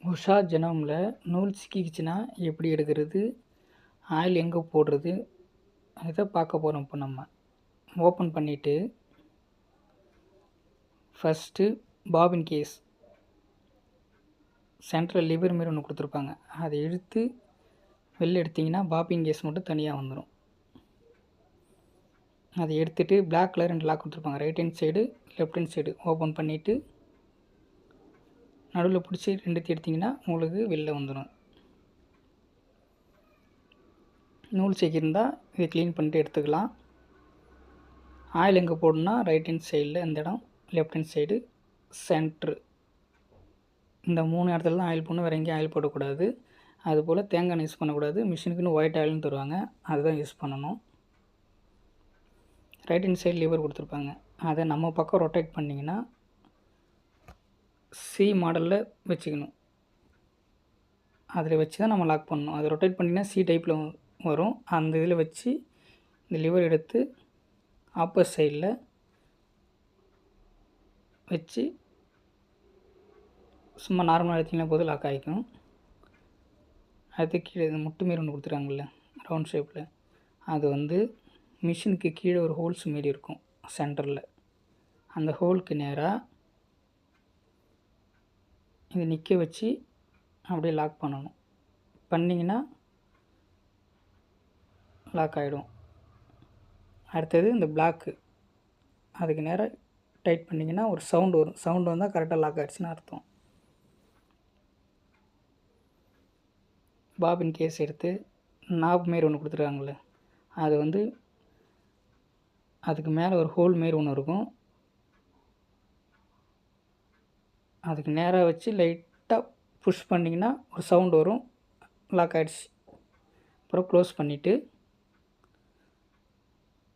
உஷா ஜெனோமில் நூல் சிக்கிக்கிச்சுன்னா எப்படி எடுக்கிறது, ஆயில் எங்கே போடுறது, இதை பார்க்க போகிறோம். இப்போ நம்ம ஓப்பன் பண்ணிவிட்டு first bobbin case central lever மாரி ஒன்று கொடுத்துருப்பாங்க. அதை இழுத்து வெளில எடுத்திங்கன்னா பாபின் கேஸ் மட்டும் தனியாக வந்துடும். அதை எடுத்துகிட்டு பிளாக் கலர் 2 லாக் கொடுத்துருப்பாங்க. Right hand side left hand side open பண்ணிவிட்டு நடுவில் பிடிச்சி 2 எடுத்திங்கன்னா உங்களுக்கு வெளில வந்துடும். நூல் சேர்க்கிருந்தா இதை க்ளீன் பண்ணிட்டு எடுத்துக்கலாம். ஆயில் எங்கே போடணும்னா ரைட் ஹேண்ட் சைடில் இந்த இடம், லெஃப்ட் ஹேண்ட் சைடு, சென்ட்ரு, இந்த 3 இடத்துல தான் ஆயில் போடணும். வேறு எங்கேயும் ஆயில் போடக்கூடாது. அதுபோல் தேங்காய் எண்ணெய் யூஸ் பண்ணக்கூடாது. மிஷினுக்குன்னு ஒயிட் ஆயில்னு தருவாங்க, அதுதான் யூஸ் பண்ணணும். ரைட் ஹேண்ட் சைடு லிவர் கொடுத்துருப்பாங்க. அதை நம்ம பக்கம் ரொட்டேட் பண்ணிங்கன்னா சி மாடலில் வச்சுக்கணும். அதில் வச்சு தான் நம்ம லாக் பண்ணணும். அதை ரொட்டேட் பண்ணிங்கன்னா சி டைப்பில் வரும். அந்த இதில் வச்சு இந்த லிவர் எடுத்து ஆப்போசிட் சைடில் வச்சு சும்மா நார்மலாக எடுத்திங்கன்னா போது லாக் ஆகிக்கும். அதுக்கு கீழே இந்த முட்டு மாரி ஒன்று கொடுத்துருக்காங்கல்ல ரவுண்ட் ஷேப்பில், அது மிஷினுக்கு கீழே ஒரு ஹோல்ஸ் மாரி இருக்கும் சென்டரில். அந்த ஹோலுக்கு நேராக இதை நிற்க வச்சு அப்படியே லாக் பண்ணணும். பண்ணிங்கன்னா லாக் ஆகிடும். அடுத்தது இந்த பிளாக்கு அதுக்கு நேராக டைட் பண்ணிங்கன்னா ஒரு சவுண்டு வரும். சவுண்டு வந்தால் கரெக்டாக லாக் ஆகிடுச்சுன்னு அர்த்தம். பாபின் கேஸ் எடுத்து நாப் மாரி ஒன்று கொடுத்துருக்காங்களே, அது அதுக்கு மேலே ஒரு ஹோல் மாரி ஒன்று இருக்கும். அதுக்கு நேராக வச்சு லைட்டாக புஷ் பண்ணிங்கன்னா ஒரு சவுண்டு வரும். லாக் ஆகிடுச்சு. அப்புறம் க்ளோஸ் பண்ணிவிட்டு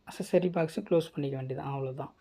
அக்சஸரி பாக்ஸு க்ளோஸ் பண்ணிக்க வேண்டியது, அவ்வளோதான்.